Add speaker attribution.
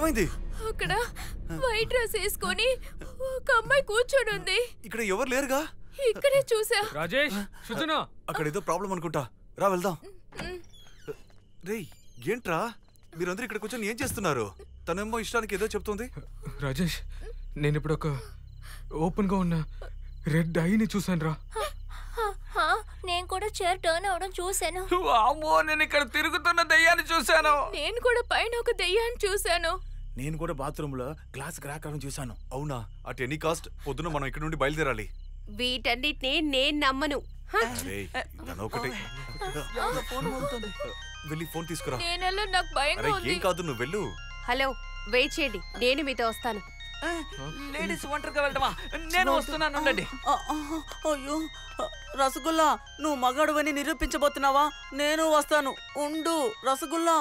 Speaker 1: ఏమైంది?
Speaker 2: అక్కడ white dress వేసుకొని ఒక అమ్మాయి కూర్చొని ఉంది.
Speaker 1: ఇక్కడ ఎవరు లేరుగా?
Speaker 2: ఇక్కడే చూసా.
Speaker 3: రాజేష్, సుజన,
Speaker 1: అక్కడ ఏదో ప్రాబ్లం అనుకుంటా. రా వెళ్దాం. రేయ్, ఏంట్రా మీరందరూ ఇక్కడ కూర్చొని ఏం చేస్తున్నారు? తనేమో ఇష్టానికి ఏదో చెప్తుంది.
Speaker 3: రాజేష్, నేను ఇప్పుడు ఒక ఓపెన్ గా ఉన్న రెడ్ ఐని చూసాను రా.
Speaker 2: నేను కూడా చైర్ టర్న్ అవడం చూశాను.
Speaker 4: అమ్మో, నేను ఇక్కడ తిరుగుతున్న దయ్యాన్ని చూశాను.
Speaker 2: నేను కూడా పైన ఒక దయ్యాన్ని చూశాను.
Speaker 5: నేను కూడా బాత్రూమ్ లో గ్లాస్ క్రాక్ అవడం చూశాను.
Speaker 1: అవునా? అట్ ఎనీ కాస్ట్ పొద్దున మనం ఇక్కడ నుండి బయలుదేరాలి.
Speaker 6: వీటన్నిటిని నేను నమ్మను.
Speaker 1: ఒకటి వెళ్ళి ఫోన్ తీసుకురా.
Speaker 2: నాకు భయంగా ఉంది.
Speaker 1: ఏం కాదు, నువ్వు వెళ్ళు.
Speaker 6: హలో, వెయిట్ చేయండి, నేను మీతో వస్తాను.
Speaker 4: లేడీస్ ఒంటరిగా వెళ్ళటమా? నేను వస్తున్నాను, ఉండండి.
Speaker 7: అయ్యో రసగుల్లా, నువ్వు మగాడువని నిరూపించబోతున్నావా? నేను వస్తాను, ఉండు రసగుల్లా.